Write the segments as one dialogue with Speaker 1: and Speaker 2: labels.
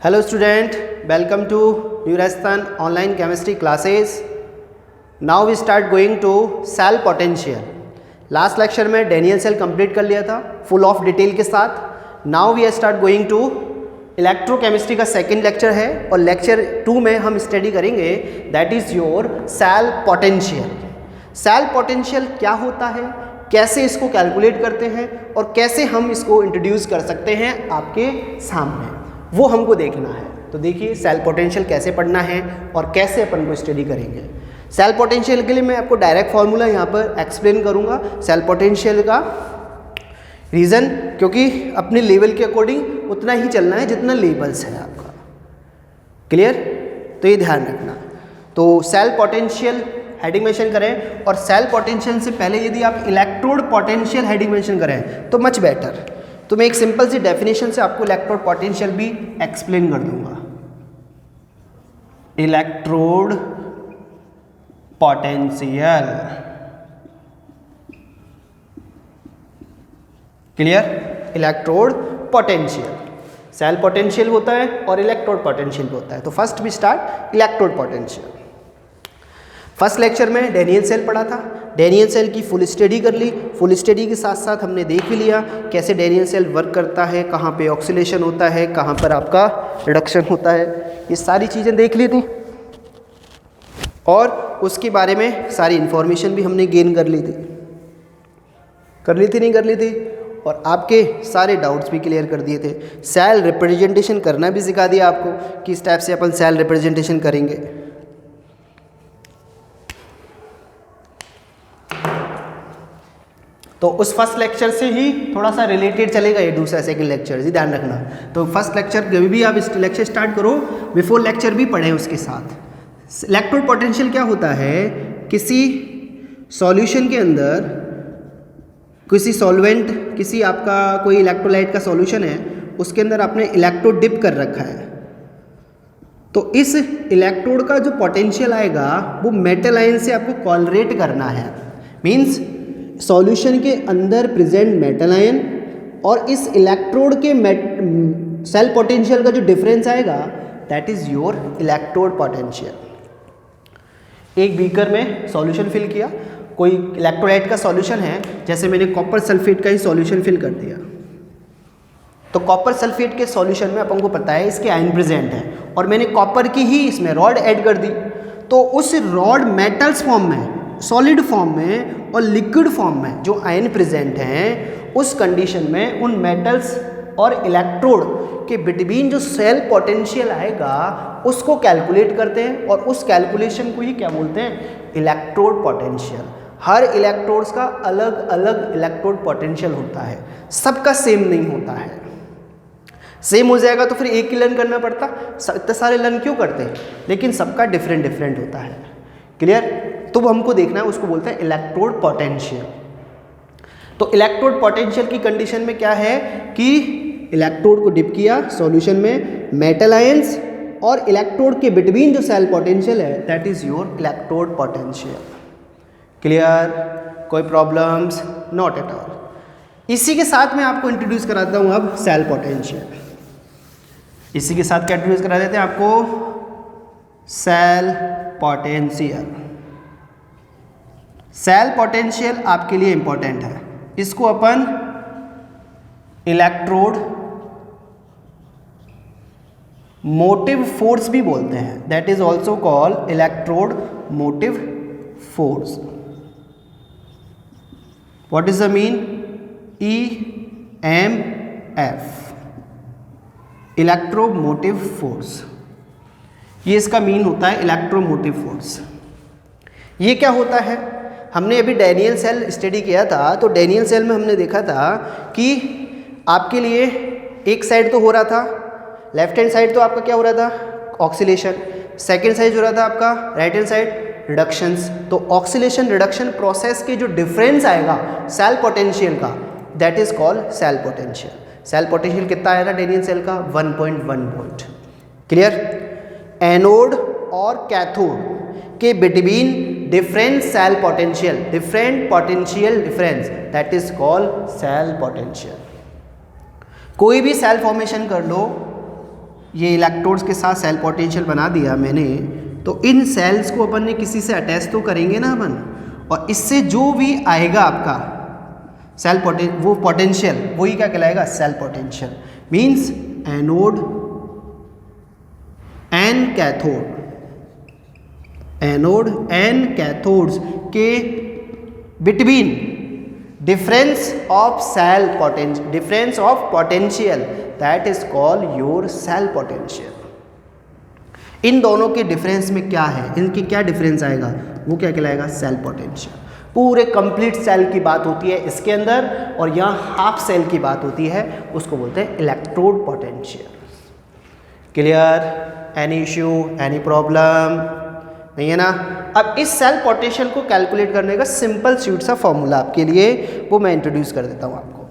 Speaker 1: Hello student, welcome to New Rajasthan online chemistry classes. Now we start going to cell potential. Last lecture में Daniell cell complete कर लिया था full of detail के साथ. Now we start going to electrochemistry का second lecture है और lecture 2 में हम study करेंगे that is your cell potential. Cell potential क्या होता है, कैसे इसको कैलकुलेट करते हैं और कैसे हम इसको इंट्रोड्यूस कर सकते हैं आपके सामने, वो हमको देखना है. तो देखिए सेल पोटेंशियल कैसे पढ़ना है और कैसे अपन को स्टडी करेंगे. सेल पोटेंशियल के लिए मैं आपको डायरेक्ट फार्मूला यहाँ पर एक्सप्लेन करूँगा. सेल पोटेंशियल का रीज़न, क्योंकि अपने लेवल के अकॉर्डिंग उतना ही चलना है जितना लेवल्स है आपका. क्लियर? तो ये ध्यान रखना. तो सेल पोटेंशियल हेडिंग मेंशन करें और सेल पोटेंशियल से पहले यदि आप इलेक्ट्रोड पोटेंशियल हेडिंग मेंशन करें तो मच बेटर. तो मैं एक सिंपल सी डेफिनेशन से आपको इलेक्ट्रोड पोटेंशियल भी एक्सप्लेन कर दूंगा. Electrode potential, clear? Electrode potential, cell potential होता है और इलेक्ट्रोड पोटेंशियल होता है. तो first we start electrode potential. First lecture में डेनियल सेल पढ़ा था. डेनियल सेल की फुल स्टडी कर ली. फुल स्टडी के साथ साथ हमने देख भी लिया कैसे डेनियल सेल वर्क करता है, कहाँ पे ऑक्सीडेशन होता है, कहाँ पर आपका रिडक्शन होता है. ये सारी चीज़ें देख ली थी और उसके बारे में सारी इन्फॉर्मेशन भी हमने गेन कर ली थी. नहीं कर ली थी और आपके सारे डाउट्स भी क्लियर कर दिए थे. सेल रिप्रेजेंटेशन करना भी सिखा दिया आपको, किस टाइप से अपन सेल रिप्रेजेंटेशन करेंगे. तो उस फर्स्ट लेक्चर से ही थोड़ा सा रिलेटेड चलेगा ये दूसरा सेकंड लेक्चर, जी ध्यान रखना. तो फर्स्ट लेक्चर जब भी आप इस लेक्चर स्टार्ट करो बिफोर लेक्चर भी पढ़ें उसके साथ. इलेक्ट्रोड पोटेंशियल क्या होता है, किसी सॉल्यूशन के अंदर किसी सॉल्वेंट, किसी आपका कोई इलेक्ट्रोलाइट का सॉल्यूशन है, उसके अंदर आपने इलेक्ट्रोड डिप कर रखा है. तो इस इलेक्ट्रोड का जो पोटेंशियल आएगा वो मेटल आयन से आपको कोलरेट करना है. मीन्स सॉल्यूशन के अंदर प्रेजेंट मेटल आयन और इस इलेक्ट्रोड के सेल पोटेंशियल का जो डिफरेंस आएगा that is your electrode potential. एक बीकर में सॉल्यूशन फिल किया, कोई इलेक्ट्रोलाइट का सॉल्यूशन है, जैसे मैंने कॉपर सल्फेट का ही सॉल्यूशन फिल कर दिया. तो कॉपर सल्फेट के सॉल्यूशन में अपन को पता है इसके आयन प्रेजेंट है और मैंने कॉपर की ही इसमें रॉड ऐड कर दी. तो उस रॉड मेटल्स फॉर्म में, सॉलिड फॉर्म में और लिक्विड फॉर्म में जो आयन प्रेजेंट हैं, उस कंडीशन में उन मेटल्स और इलेक्ट्रोड के बिटवीन जो सेल पोटेंशियल आएगा उसको कैलकुलेट करते हैं और उस कैलकुलेशन को ही क्या बोलते हैं, इलेक्ट्रोड पोटेंशियल. हर इलेक्ट्रोड्स का अलग अलग इलेक्ट्रोड पोटेंशियल होता है, सबका सेम नहीं होता है. सेम हो जाएगा तो फिर एक ही लर्न करना पड़ता, इतने सारे लर्न क्यों करते हैं, लेकिन सबका डिफरेंट डिफरेंट होता है. क्लियर? तो वो हमको देखना है, उसको बोलते हैं इलेक्ट्रोड पोटेंशियल. तो इलेक्ट्रोड पोटेंशियल की कंडीशन में क्या है कि इलेक्ट्रोड को डिप किया सॉल्यूशन में, मेटल आयंस और इलेक्ट्रोड के बिटवीन जो सेल पोटेंशियल है that is your electrode potential. Clear? कोई प्रॉब्लम्स? Not at all. इसी के साथ मैं आपको इंट्रोड्यूस कराता हूँ अब सेल पोटेंशियल. इसी के साथ क्या इंट्रोड्यूस करा देते हैं आपको, सेल पोटेंशियल. सेल पोटेंशियल आपके लिए इंपॉर्टेंट है. इसको अपन इलेक्ट्रोड मोटिव फोर्स भी बोलते हैं. That is also called electrode motive force. What is the mean? EMF, electromotive force. ये इसका मीन होता है इलेक्ट्रोमोटिव फोर्स. ये क्या होता है, हमने अभी डेनियल सेल स्टडी किया था. तो डेनियल सेल में हमने देखा था कि आपके लिए एक साइड तो हो रहा था, लेफ्ट हैंड साइड तो आपका क्या हो रहा था, ऑक्सीलेशन. सेकेंड साइड हो रहा था आपका राइट हैंड साइड रिडक्शंस. तो ऑक्सीलेशन रिडक्शन प्रोसेस के जो डिफरेंस आएगा सेल पोटेंशियल का that is called cell potential. Cell potential कितना आया था डेनियल सेल का, 1.1 वोल्ट. क्लियर? एनोड और कैथोड के between different cell potential, different potential difference that is called cell potential. कोई भी सेल फॉर्मेशन कर लो ये इलेक्ट्रोड्स के साथ सेल पोटेंशियल बना दिया मैंने, तो इन सेल्स को अपन ने किसी से अटैच तो करेंगे ना अपन, और इससे जो भी आएगा आपका सेल वो पोटेंशियल, वही क्या कहलाएगा, cell potential. Means anode and cathode, anode and cathodes के between difference of cell potential, difference of potential, that is called your cell potential. इन दोनों के डिफरेंस में क्या है, इनकी क्या डिफरेंस आएगा, वो क्या कहलाएगा, सेल पोटेंशियल। पूरे कंप्लीट सेल की बात होती है इसके अंदर, और यहाँ हाफ सेल की बात होती है, उसको बोलते हैं electrode potential. Clear? Any issue, any problem नहीं है ना? अब इस सेल पोटेंशियल को कैलकुलेट करने का सिंपल स्वीट सा फॉर्मूला आपके लिए, वो मैं इंट्रोड्यूस कर देता हूँ आपको।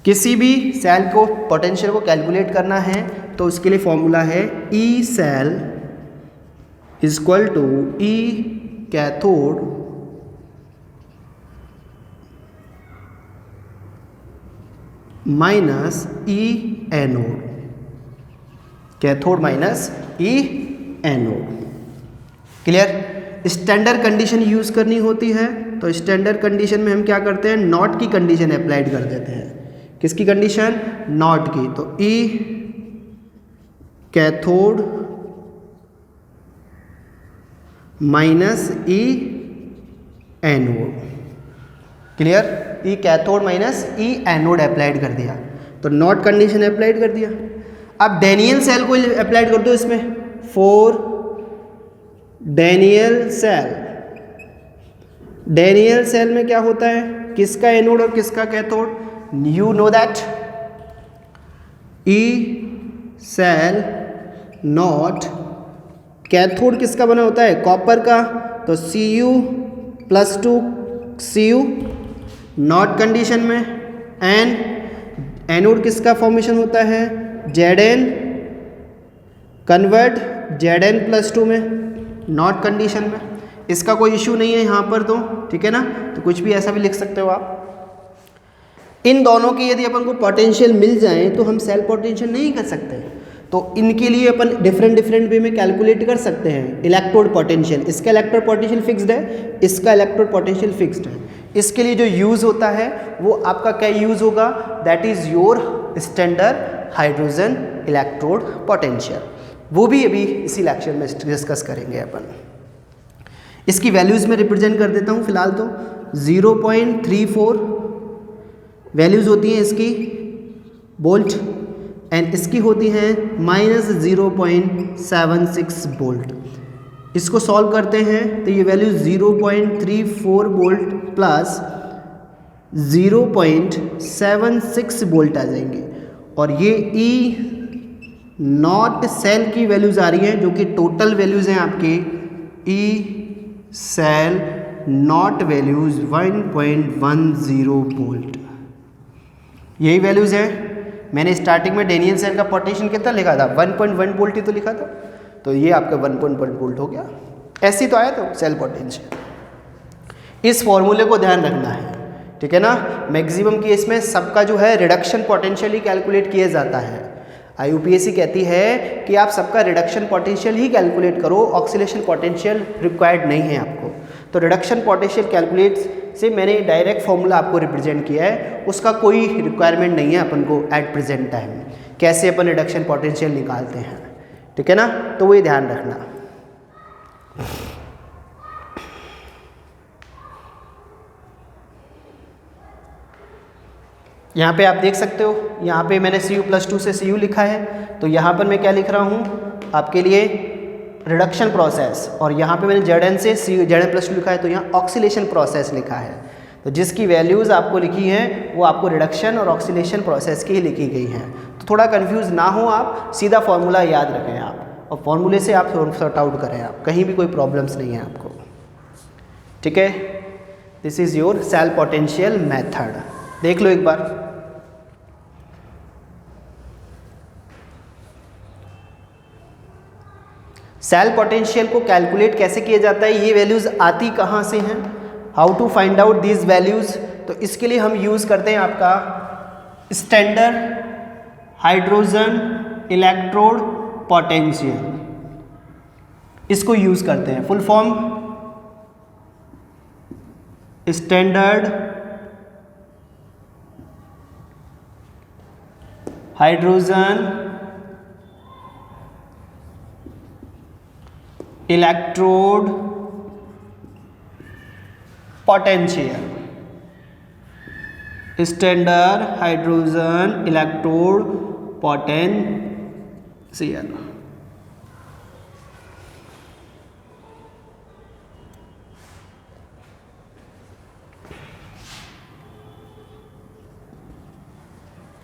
Speaker 1: किसी भी सेल को पोटेंशियल को कैलकुलेट करना है तो उसके लिए फॉर्मूला है E cell is equal to E cathode minus E anode, cathode minus E anode. Clear? Standard condition use करनी होती है, तो स्टैंडर्ड कंडीशन में हम क्या करते हैं, नॉट की कंडीशन अप्लाइड कर देते हैं। किसकी कंडीशन? नॉट की। तो E cathode minus E anode. Clear? E cathode minus E anode applied कर दिया, तो नॉट कंडीशन अप्लाइड कर दिया। अब डेनियल सेल को अप्लाइड कर दो इसमें, for Daniell cell. Daniell cell में क्या होता है, किसका एनोड और किसका cathode, you know that. E cell naught, cathode किसका बना होता है, कॉपर का, तो Cu+2 Cu नॉट कंडीशन में। एंड एनोड किसका फॉर्मेशन होता है, Zn कन्वर्ट Zn+2 में, नॉट कंडीशन में। इसका कोई इश्यू नहीं है यहाँ पर, तो ठीक है ना, तो कुछ भी ऐसा भी लिख सकते हो आप। इन दोनों की यदि अपन को पोटेंशियल मिल जाए तो हम सेल पोटेंशियल नहीं कर सकते, तो इनके लिए अपन डिफरेंट वे में कैलकुलेट कर सकते हैं। इलेक्ट्रोड पोटेंशियल, इसका इलेक्ट्रोड पोटेंशियल फिक्स्ड है, इसका इलेक्ट्रोड पोटेंशियल फिक्स्ड है। इसके लिए जो यूज़ होता है वो आपका क्या यूज़ होगा, that is your standard hydrogen electrode potential. वो भी अभी इसी लेक्चर में डिस्कस करेंगे अपन। इसकी वैल्यूज़ में रिप्रेजेंट कर देता हूँ फिलहाल, तो 0.34 वैल्यूज़ होती हैं इसकी वोल्ट, एंड इसकी होती हैं -0.76 वोल्ट। इसको सॉल्व करते हैं तो ये वैल्यू 0.34 वोल्ट प्लस 0.76 वोल्ट आ जाएंगे, और ये ई नॉट सेल की वैल्यूज़ आ रही हैं, जो कि टोटल वैल्यूज़ हैं आपके E cell naught values 1.10 volt. यही वैल्यूज़ हैं। मैंने स्टार्टिंग में डेनियल सेल का पोटेंशियल कितना लिखा था, 1.1 वोल्ट ही तो लिखा था, तो ये आपका 1.1 वोल्ट हो गया। ऐसे ही तो आया तो सेल पोटेंशियल। इस फॉर्मूले को ध्यान रखना है, ठीक है ना। मैक्सिमम केस में सबका जो है रिडक्शन पोटेंशियल ही कैलकुलेट किया जाता है। IUPAC कहती है कि आप सबका रिडक्शन पोटेंशियल ही कैलकुलेट करो, ऑक्सीलेशन पोटेंशियल रिक्वायर्ड नहीं है आपको। तो रिडक्शन पोटेंशियल कैलकुलेट से मैंने डायरेक्ट फॉर्मूला आपको रिप्रेजेंट किया है, उसका कोई रिक्वायरमेंट नहीं है अपन को एट प्रेजेंट टाइम, कैसे अपन रिडक्शन पोटेंशियल निकालते हैं, ठीक है ना। तो वही ध्यान रखना। यहाँ पे आप देख सकते हो, यहाँ पे मैंने Cu+2 से Cu लिखा है, तो यहाँ पर मैं क्या लिख रहा हूँ आपके लिए, रिडक्शन प्रोसेस, और यहाँ पे मैंने Zn से Zn+2 लिखा है, तो यहाँ ऑक्सीलेशन प्रोसेस लिखा है। तो जिसकी वैल्यूज़ आपको लिखी हैं वो आपको रिडक्शन और ऑक्सीलेशन प्रोसेस की ही लिखी गई हैं। तो थोड़ा कंफ्यूज ना हो आप, सीधा फॉर्मूला याद रखें आप, और फॉर्मूले से आप सॉर्ट आउट करें आप, कहीं भी कोई प्रॉब्लम्स नहीं है आपको, ठीक है। This is your cell potential method. देख लो एक बार। सेल पोटेंशियल को कैलकुलेट कैसे किया जाता है, ये वैल्यूज़ आती कहाँ से हैं, how to find out these values. तो इसके लिए हम यूज़ करते हैं आपका स्टैंडर्ड हाइड्रोजन इलेक्ट्रोड पोटेंशियल, इसको यूज करते हैं। Full form standard hydrogen electrode potential, standard hydrogen electrode potential.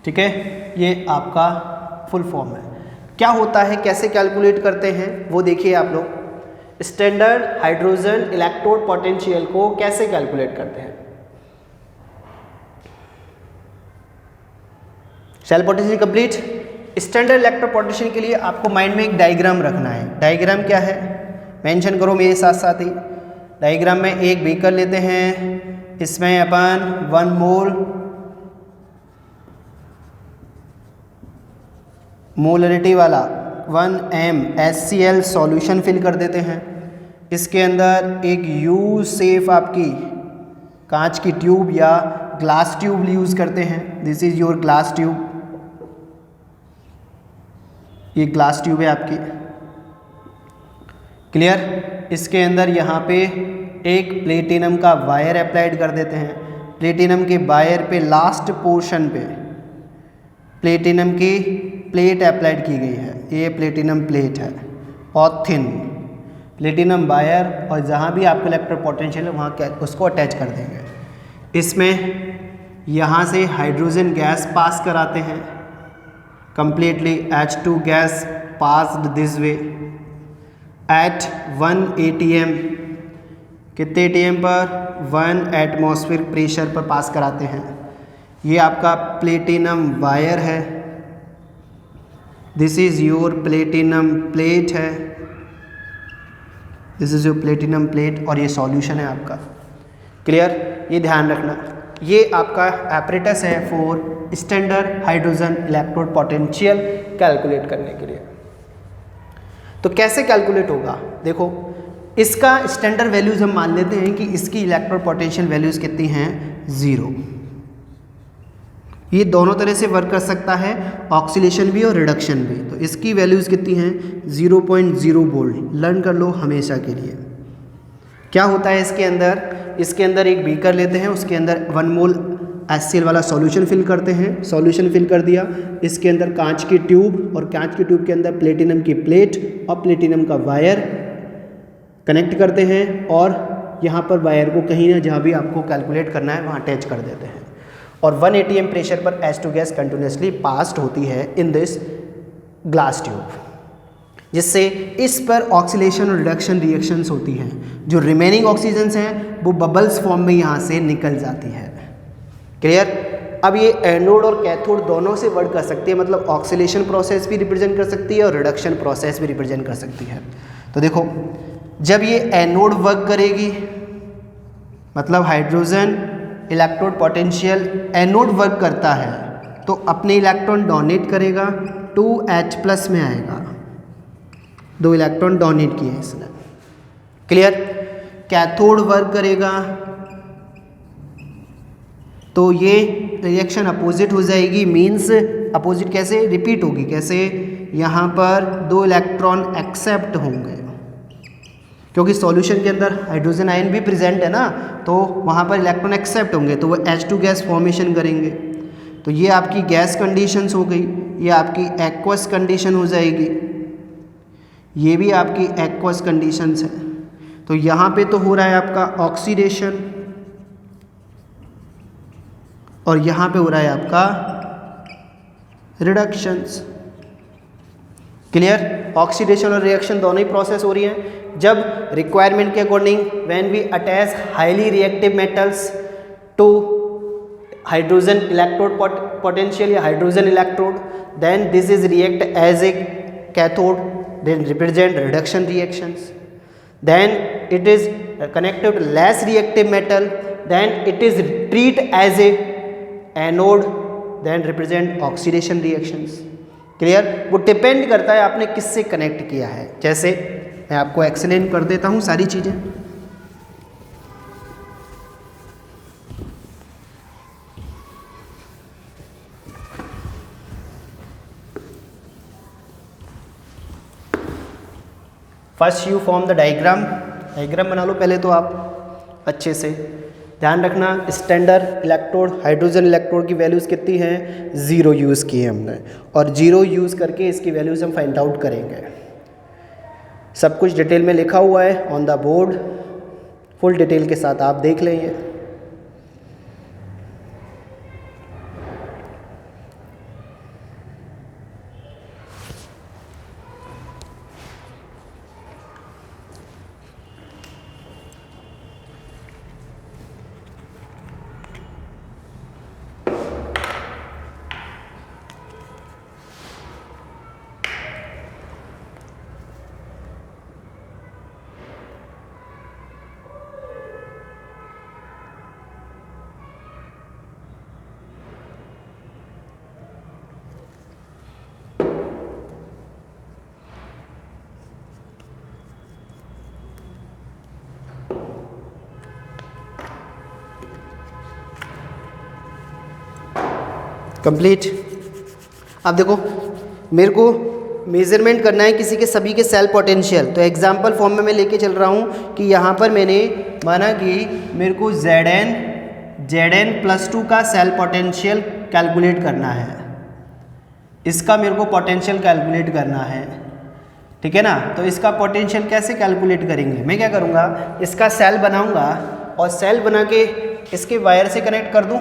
Speaker 1: ठीक है, ये आपका फुल फॉर्म है। क्या होता है, कैसे कैलकुलेट करते हैं वो देखिए आप लोग। स्टैंडर्ड हाइड्रोजन इलेक्ट्रोड पोटेंशियल को कैसे कैलकुलेट करते हैं। Cell potential complete. Standard electrode potential के लिए आपको माइंड में एक डायग्राम रखना है। डायग्राम क्या है मेंशन करो मेरे साथ साथ ही। डायग्राम में एक बीकर लेते हैं, इसमें अपन 1 मोल मोलरिटी वाला 1 m HCl सॉल्यूशन फिल कर देते हैं। इसके अंदर एक यू शेप आपकी कांच की ट्यूब या ग्लास ट्यूब यूज़ करते हैं। This is your glass tube, ये ग्लास ट्यूब है आपकी। क्लियर। इसके अंदर यहाँ पे एक प्लेटिनम का वायर अप्लाइड कर देते हैं। प्लेटिनम के वायर पे लास्ट पोर्शन पे प्लेटिनम की प्लेट अप्लाइड की गई है। ये प्लेटिनम प्लेट है, बहुत थिन प्लेटिनम वायर, और जहाँ भी आपका इलेक्ट्रोड पोटेंशियल है वहाँ क्या उसको अटैच कर देंगे। इसमें यहाँ से हाइड्रोजन गैस पास कराते हैं completely। H2 gas passed this way at 1 atm, कितने atm पर 1 एटमॉस्फेयर प्रेशर पर पास कराते हैं। ये आपका प्लेटिनम वायर है, this is your platinum plate है, this is your platinum plate, और ये सॉल्यूशन है आपका। क्लियर, ये ध्यान रखना। ये आपका एपरेटस है for standard hydrogen electrode potential calculate करने के लिए। तो कैसे कैलकुलेट होगा, देखो इसका स्टैंडर्ड वैल्यूज हम मान लेते हैं कि इसकी इलेक्ट्रोड पोटेंशियल वैल्यूज कितनी हैं 0। ये दोनों तरह से वर्क कर सकता है, ऑक्सीलेशन भी और रिडक्शन भी। तो इसकी वैल्यूज कितनी हैं 0.0 वोल्ट। लर्न कर लो हमेशा के लिए। क्या होता है इसके अंदर एक बीकर लेते हैं, उसके अंदर 1 मोल HCl वाला सॉल्यूशन फिल करते हैं। सॉल्यूशन फिल कर दिया, इसके अंदर कांच की ट्यूब, और कांच की ट्यूब के अंदर प्लेटिनम की प्लेट और प्लेटिनम का वायर कनेक्ट करते हैं, और यहाँ पर वायर को कहीं ना जहाँ भी आपको कैलकुलेट करना है वहाँ अटैच कर देते हैं। और 1 atm प्रेशर पर H2 गैस कंटिन्यूसली पास्ड होती है इन दिस ग्लास ट्यूब, जिससे इस पर ऑक्सीलेशन और रिडक्शन रिएक्शंस होती हैं। जो रिमेनिंग ऑक्सीजन्स हैं वो बबल्स फॉर्म में यहाँ से निकल जाती है। क्लियर। अब ये एनोड और कैथोड दोनों से वर्क कर सकती है, मतलब ऑक्सीलेशन प्रोसेस भी रिप्रेजेंट कर सकती है और रिडक्शन प्रोसेस भी रिप्रेजेंट कर सकती है। तो देखो जब ये एनोड वर्क करेगी, मतलब hydrogen electrode potential anode work करता है, तो अपने इलेक्ट्रॉन डोनेट करेगा, 2H+ में आएगा, 2 इलेक्ट्रॉन डोनेट किए हैं इसने। क्लियर। कैथोड वर्क करेगा तो ये रिएक्शन अपोजिट हो जाएगी, मीन्स अपोजिट कैसे रिपीट होगी, कैसे यहाँ पर 2 इलेक्ट्रॉन एक्सेप्ट होंगे, क्योंकि सॉल्यूशन के अंदर हाइड्रोजन आयन भी प्रेजेंट है ना, तो वहाँ पर इलेक्ट्रॉन एक्सेप्ट होंगे, तो वो H2 गैस फॉर्मेशन करेंगे। तो ये आपकी गैस कंडीशंस हो गई, ये आपकी एक्वस कंडीशन हो जाएगी, ये भी आपकी एक्वस कंडीशंस है। तो यहाँ पे तो हो रहा है आपका ऑक्सीडेशन, और यहाँ पे हो रहा है आपका रिडक्शंस। क्लियर। ऑक्सीडेशन और रिएक्शन दोनों ही प्रोसेस हो रही हैं। जब रिक्वायरमेंट के according when we attach highly reactive metals to hydrogen electrode potential या hydrogen electrode, then this is react as a cathode, then represent reduction reactions. Then it is connected to less reactive metal, then it is treat as a anode, then represent oxidation reactions. Clear? वो depend करता है आपने किससे connect किया है। जैसे मैं आपको एक्सप्लेन कर देता हूँ सारी चीज़ें। First you form the diagram. Diagram बना लो पहले तो आप अच्छे से। ध्यान रखना स्टैंडर्ड इलेक्ट्रोड, हाइड्रोजन इलेक्ट्रोड की वैल्यूज़ कितनी हैं, 0 यूज़ की है हमने, और 0 यूज़ करके इसकी वैल्यूज़ हम फाइंड आउट करेंगे। सब कुछ डिटेल में लिखा हुआ है on the board, full detail के साथ आप देख लेंगे। कंप्लीट। अब देखो मेरे को मेजरमेंट करना है किसी के सभी के सेल पोटेंशियल, तो एग्जांपल फॉर्म में मैं लेके चल रहा हूँ कि यहाँ पर मैंने माना कि मेरे को Zn+2 का सेल पोटेंशियल कैलकुलेट करना है, इसका मेरे को पोटेंशियल कैलकुलेट करना है, ठीक है ना। तो इसका पोटेंशियल कैसे कैलकुलेट करेंगे, मैं क्या करूँगा, इसका सेल बनाऊँगा और सेल बना के इसके वायर से कनेक्ट कर दूँ।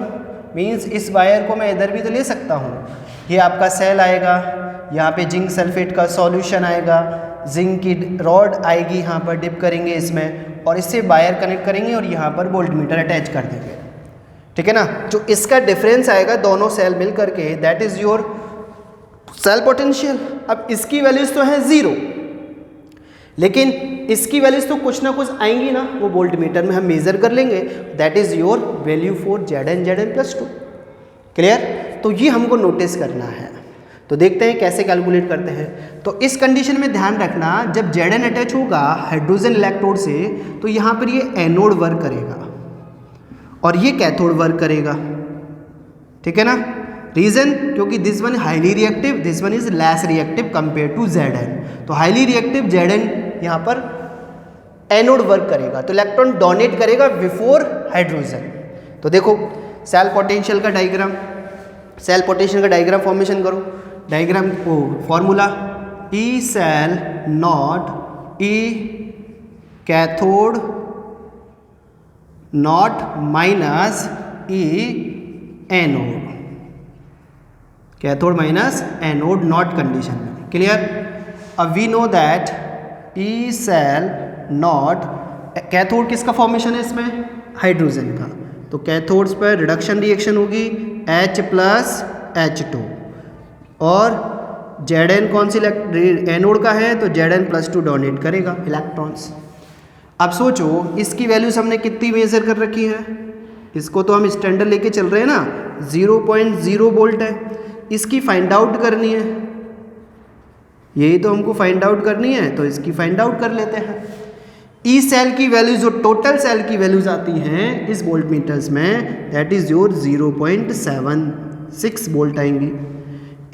Speaker 1: मीन्स इस वायर को मैं इधर भी तो ले सकता हूँ। ये आपका सेल आएगा, यहाँ पे जिंक सल्फेट का सॉल्यूशन आएगा, जिंक की रॉड आएगी, यहाँ पर डिप करेंगे इसमें और इससे वायर कनेक्ट करेंगे और यहाँ पर वोल्टमीटर अटैच कर देंगे, ठीक है ना। जो इसका डिफरेंस आएगा दोनों सेल मिल करके, that is your cell potential. अब इसकी वैल्यूज़ तो हैं 0, लेकिन इसकी वैल्यूज़ तो कुछ ना कुछ आएंगी ना, वो वोल्टमीटर में हम मेज़र कर लेंगे। That is your value for Zn+2। Clear? तो ये हमको नोटिस करना है। तो देखते हैं कैसे कैलकुलेट करते हैं। तो इस कंडीशन में ध्यान रखना, जब Zn अटैच होगा हाइड्रोजन इलेक्ट्रोड से तो यहाँ पर ये एनोड वर्क करेगा और ये कैथोड वर्क करेगा, ठीक है ना। रीज़न, क्योंकि this one highly reactive, this one is less reactive compare to Zn। तो हाईली रिएक्टिव Zn यहाँ पर एनोड वर्क करेगा, तो इलेक्ट्रॉन डोनेट करेगा बिफोर हाइड्रोजन। तो देखो सेल पोटेंशियल का डायग्राम, सेल पोटेंशियल का डायग्राम फॉर्मेशन करो। डायग्राम को formula E cell naught E cathode naught minus E anode, cathode minus anode naught condition में। क्लियर? अब we know that E cell naught, cathode किसका formation है इसमें, hydrogen का, तो कैथोड्स पर रिडक्शन रिएक्शन होगी H+H2 और Zn कौन सी एनोड का है, तो Zn+2 डोनेट करेगा इलेक्ट्रॉन्स। अब सोचो इसकी वैल्यूज हमने कितनी मेजर कर रखी है, इसको तो हम स्टैंडर्ड लेके चल रहे हैं ना, 0.0 वोल्ट है। इसकी फाइंड आउट करनी है, यही तो हमको फाइंड आउट करनी है, तो इसकी फाइंड आउट कर लेते हैं। ई सेल की वैल्यूज, जो टोटल सेल की वैल्यूज आती हैं इस वोल्ट मीटर्स में, दैट इज योर 0.76 वोल्ट आएंगी।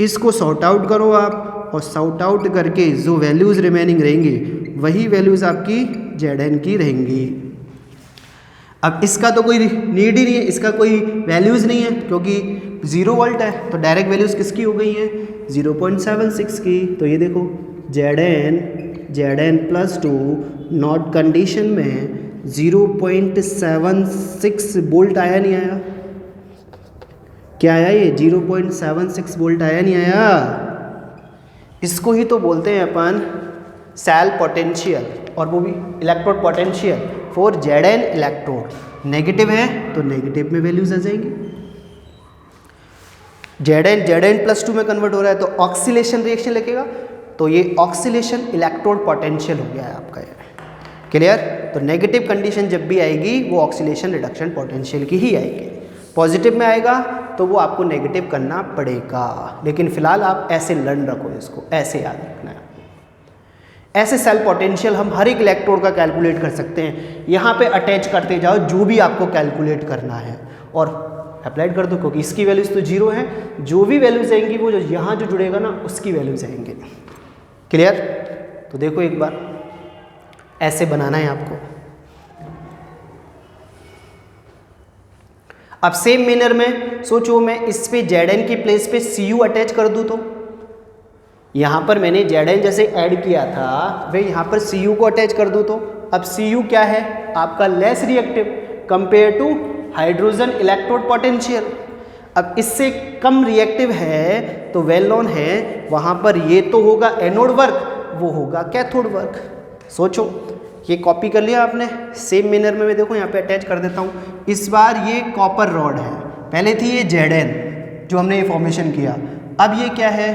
Speaker 1: इसको सॉर्ट आउट करो आप, और सॉर्ट आउट करके जो वैल्यूज रिमेनिंग रहेंगी वही वैल्यूज आपकी Zn की रहेंगी। अब इसका तो कोई नीड ही नहीं है, इसका कोई वैल्यूज़ नहीं है क्योंकि 0 वोल्ट है, तो डायरेक्ट वैल्यूज़ किसकी हो गई हैं, 0.76 की। तो ये देखो Zn+2 नॉट कंडीशन में 0.76 वोल्ट आया नहीं आया, क्या आया ये 0.76 वोल्ट आया नहीं आया। इसको ही तो बोलते हैं अपन सेल पोटेंशियल, और वो भी electrode potential for Zn electrode. Negative है तो नेगेटिव में वैल्यूज आ जाएंगी। Zn+2 में कन्वर्ट हो रहा है तो ऑक्सीलेशन रिएक्शन लिखेगा, तो ये ऑक्सीलेशन इलेक्ट्रोड पोटेंशियल हो गया है आपका ये। क्लियर? तो नेगेटिव कंडीशन जब भी आएगी वो ऑक्सीलेशन रिडक्शन पोटेंशियल की ही आएगी। पॉजिटिव में आएगा तो वो आपको नेगेटिव करना पड़ेगा, लेकिन फिलहाल आप ऐसे लर्न रखो, इसको ऐसे याद रखना है। ऐसे सेल पोटेंशियल हम हर एक इलेक्ट्रोड का कैलकुलेट कर सकते हैं। यहाँ पे अटैच करते जाओ जो भी आपको कैलकुलेट करना है और अप्लाइड कर दो, क्योंकि इसकी वैल्यूज तो 0 है, जो भी वैल्यूज आएंगी वो जो यहाँ जो जुड़ेगा ना उसकी वैल्यूज आएंगे। क्लियर? तो देखो एक बार ऐसे बनाना है आपको। अब सेम मैनर में सोचो, मैं इस पे Zn की प्लेस पे Cu अटैच कर दूं तो यहाँ पर मैंने Zn जैसे ऐड किया था वे यहाँ पर Cu को अटैच कर दूं तो अब Cu क्या है आपका less reactive compare to hydrogen electrode potential. अब इससे कम रिएक्टिव है तो वेल नोन है वहाँ पर ये तो होगा एनोड वर्क, वो होगा कैथोड वर्क। सोचो, ये कॉपी कर लिया आपने सेम मैनर में। मैं देखो यहाँ पे अटैच कर देता हूँ। इस बार ये कॉपर रॉड है, पहले थी ये Zn जो हमने ये फॉर्मेशन किया, अब ये क्या है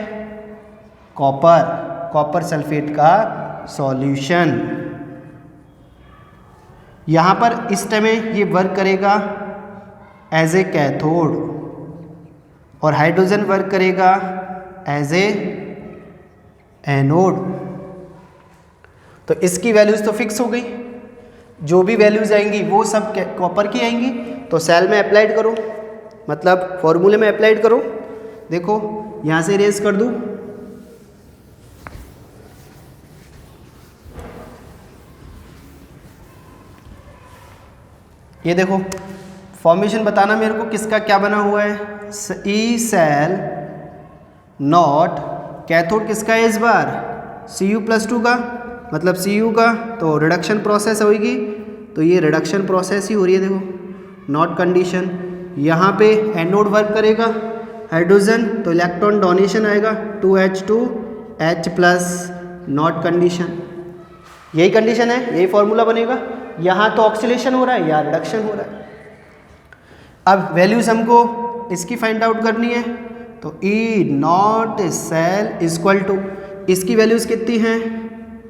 Speaker 1: कॉपर सल्फेट का सॉल्यूशन। यहाँ पर इस समय ये वर्क करेगा एज ए कैथोड और हाइड्रोजन वर्क करेगा एज ए एनोड। तो इसकी वैल्यूज तो फिक्स हो गई, जो भी वैल्यूज आएंगी वो सब कॉपर की आएंगी। तो सेल में अप्लाइड करो, मतलब फॉर्मूले में अप्लाइड करो। देखो यहाँ से इरेज कर दूँ, ये देखो फॉर्मेशन बताना मेरे को किसका क्या बना हुआ है। ई सेल नॉट कैथोड किसका है इस बार Cu+2 का, मतलब Cu का। तो रिडक्शन प्रोसेस होगी, तो ये रिडक्शन प्रोसेस ही हो रही है। देखो नॉट कंडीशन, यहाँ पे एनोड वर्क करेगा हाइड्रोजन, तो इलेक्ट्रॉन डोनेशन आएगा 2H2H+, नॉट कंडीशन। यही कंडीशन है, यही फॉर्मूला बनेगा। यहाँ तो ऑक्सीडेशन हो रहा है, यहाँ रिडक्शन हो रहा है। अब वैल्यूज हमको इसकी फाइंड आउट करनी है, तो E naught cell equal to, इसकी वैल्यूज कितनी हैं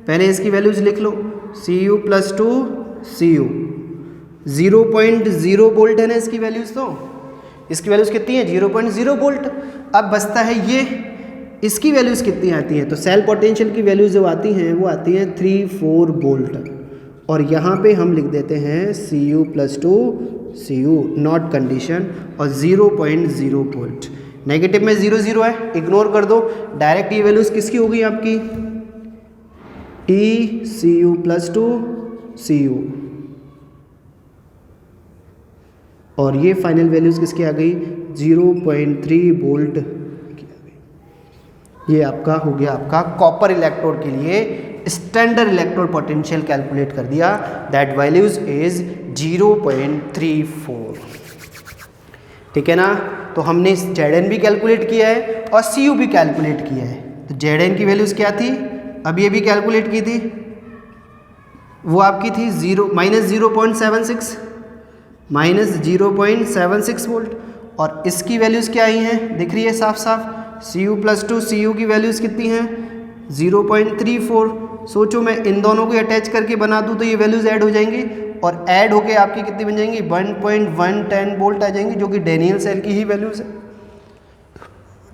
Speaker 1: पहले इसकी वैल्यूज लिख लो। Cu+2 Cu 0.0 वोल्ट है ना इसकी वैल्यूज, तो इसकी वैल्यूज कितनी है 0.0 वोल्ट। अब बचता है ये, इसकी वैल्यूज कितनी आती हैं, तो सेल पोटेंशियल की वैल्यूज जो आती हैं वो आती हैं 3-4 वोल्ट। और यहाँ पे हम लिख देते हैं Cu+2 Cu नॉट कंडीशन और 0.0 वोल्ट। नेगेटिव में 0 है, इग्नोर कर दो। डायरेक्ट ये वैल्यूज किसकी हो गई आपकी E Cu+2 Cu, और ये फाइनल वैल्यूज किसकी आ गई 0.3 वोल्ट की आ गई। ये आपका हो गया आपका कॉपर इलेक्ट्रोड के लिए स्टैंडर्ड इलेक्ट्रोड पोटेंशियल कैलकुलेट कर दिया, दैट वैल्यूज इज 0.34। ठीक है ना। तो हमने Zn भी कैलकुलेट किया है और Cu भी कैलकुलेट किया है। तो Zn की वैल्यूज क्या थी, अब ये भी कैलकुलेट की थी, वो आपकी थी -0.76 वोल्ट। और इसकी वैल्यूज़ क्या आई हैं दिख रही है साफ साफ, Cu+2 Cu की वैल्यूज़ कितनी हैं 0.34। सोचो मैं इन दोनों को अटैच करके बना दूँ तो ये वैल्यूज़ ऐड हो जाएंगी, और ऐड होके आपकी कितनी बन जाएंगी 1.110 वोल्ट आ जाएंगी, जो कि डैनियल सेल की ही वैल्यूज़ है।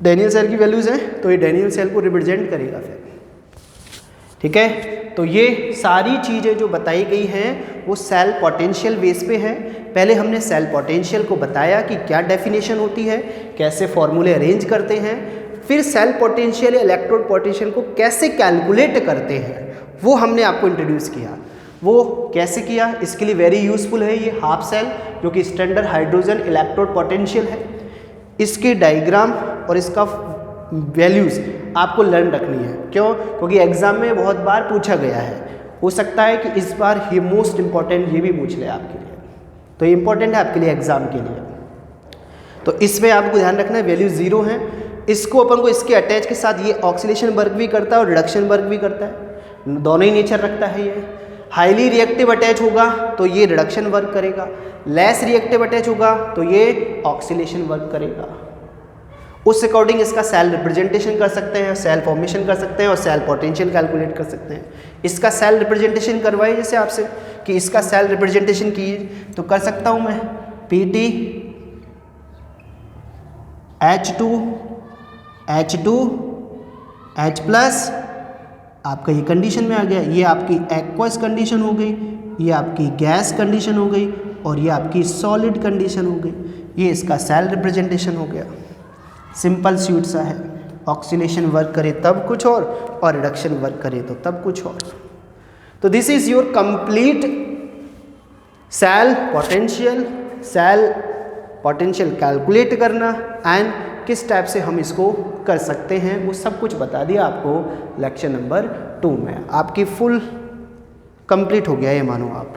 Speaker 1: डैनियल सेल की वैल्यूज़ हैं तो ये डैनियल सेल को रिप्रेजेंट करेगा फिर। ठीक है, तो ये सारी चीज़ें जो बताई गई हैं वो सेल पोटेंशियल बेस पे है। पहले हमने सेल पोटेंशियल को बताया कि क्या डेफिनेशन होती है, कैसे फॉर्मूले अरेंज करते हैं, फिर सेल पोटेंशियल या इलेक्ट्रोड पोटेंशियल को कैसे कैलकुलेट करते हैं वो हमने आपको इंट्रोड्यूस किया। वो कैसे किया, इसके लिए वेरी यूज़फुल है ये हाफ सेल जो कि स्टैंडर्ड हाइड्रोजन इलेक्ट्रोड पोटेंशियल है। इसके डायग्राम और इसका वैल्यूज़ आपको लर्न रखनी है। क्यों? क्योंकि एग्ज़ाम में बहुत बार पूछा गया है, हो सकता है कि इस बार ये मोस्ट इम्पॉर्टेंट ये भी पूछ ले आपके लिए, तो ये इंपॉर्टेंट है आपके लिए एग्ज़ाम के लिए। तो इसमें आपको ध्यान रखना है वैल्यू 0 है। इसको अपन को इसके अटैच के साथ ये ऑक्सीडेशन वर्क भी करता है और रिडक्शन वर्क भी करता है, दोनों ही नेचर रखता है ये। हाईली रिएक्टिव अटैच होगा तो ये रिडक्शन वर्क करेगा, लेस रिएक्टिव अटैच होगा तो ये ऑक्सीडेशन वर्क करेगा। उस अकॉर्डिंग इसका सेल रिप्रेजेंटेशन कर सकते हैं, सेल फॉर्मेशन कर सकते हैं और सेल पोटेंशियल कैलकुलेट कर सकते हैं। इसका सेल रिप्रेजेंटेशन करवाइए जैसे आपसे कि इसका सेल रिप्रेजेंटेशन कीजिए, तो कर सकता हूँ मैं PT H2 H प्लस, आपका ये कंडीशन में आ गया, ये आपकी एक्वस कंडीशन हो गई, ये आपकी गैस कंडीशन हो गई और ये आपकी सॉलिड कंडीशन हो गई। ये इसका सेल रिप्रेजेंटेशन हो गया। सिंपल स्वीट सा है। ऑक्सीडेशन वर्क करे तब कुछ और रिडक्शन वर्क करे तो तब कुछ और। तो this is your complete cell potential calculate करना एंड किस टाइप से हम इसको कर सकते हैं वो सब कुछ बता दिया आपको लेक्चर नंबर 2 में। आपकी फुल कंप्लीट हो गया ये मानो आप,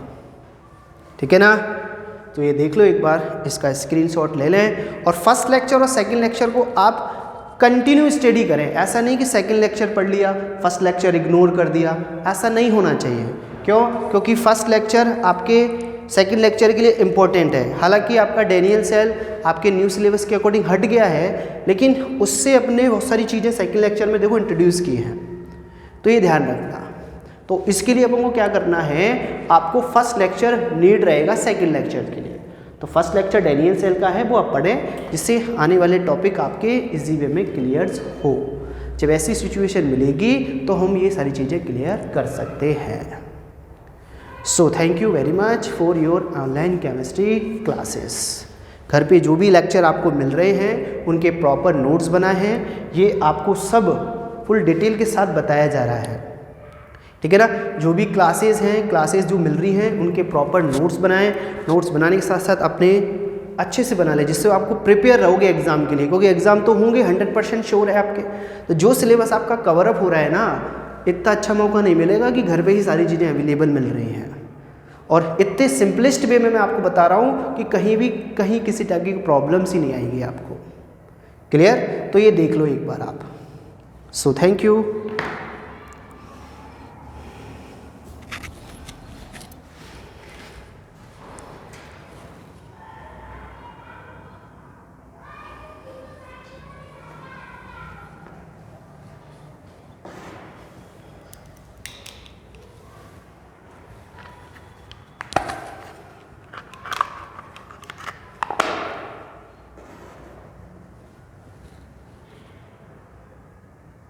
Speaker 1: ठीक है ना। तो ये देख लो एक बार, इसका स्क्रीनशॉट ले लें और फर्स्ट लेक्चर और सेकंड लेक्चर को आप कंटिन्यू स्टडी करें। ऐसा नहीं कि सेकंड लेक्चर पढ़ लिया फर्स्ट लेक्चर इग्नोर कर दिया, ऐसा नहीं होना चाहिए। क्यों? क्योंकि फर्स्ट लेक्चर आपके सेकंड लेक्चर के लिए इम्पोर्टेंट है। हालांकि आपका डेनियल सेल आपके न्यू सिलेबस के अकॉर्डिंग हट गया है, लेकिन उससे अपने बहुत सारी चीज़ें सेकंड लेक्चर में देखो इंट्रोड्यूस की हैं, तो ये ध्यान रखना। तो इसके लिए अपन को क्या करना है, आपको फर्स्ट लेक्चर नीड रहेगा सेकंड लेक्चर के लिए। तो फर्स्ट लेक्चर डेनियल सेल का है, वो आप पढ़ें जिससे आने वाले टॉपिक आपके इजी वे में क्लियर हो। जब ऐसी सिचुएशन मिलेगी तो हम ये सारी चीज़ें क्लियर कर सकते हैं। So thank you very much for your online chemistry classes. घर पे जो भी लेक्चर आपको मिल रहे हैं उनके प्रॉपर नोट्स बनाए हैं, ये आपको सब फुल डिटेल के साथ बताया जा रहा है, ठीक है ना। जो भी क्लासेस जो मिल रही हैं उनके प्रॉपर नोट्स बनाएं। नोट्स बनाने के साथ साथ अपने अच्छे से बना लें जिससे आपको प्रिपेयर रहोगे एग्ज़ाम के लिए, क्योंकि एग्ज़ाम तो होंगे 100% श्योर है आपके। तो जो सिलेबस आपका कवर अप हो रहा है ना, इतना अच्छा मौका नहीं मिलेगा कि घर पे ही सारी चीज़ें अवेलेबल मिल रही हैं। और इतने सिंपलेस्ट वे में मैं आपको बता रहा हूँ कि कहीं किसी टाइप की प्रॉब्लम्स ही नहीं आएंगी आपको। क्लियर? तो ये देख लो एक बार आप। So thank you.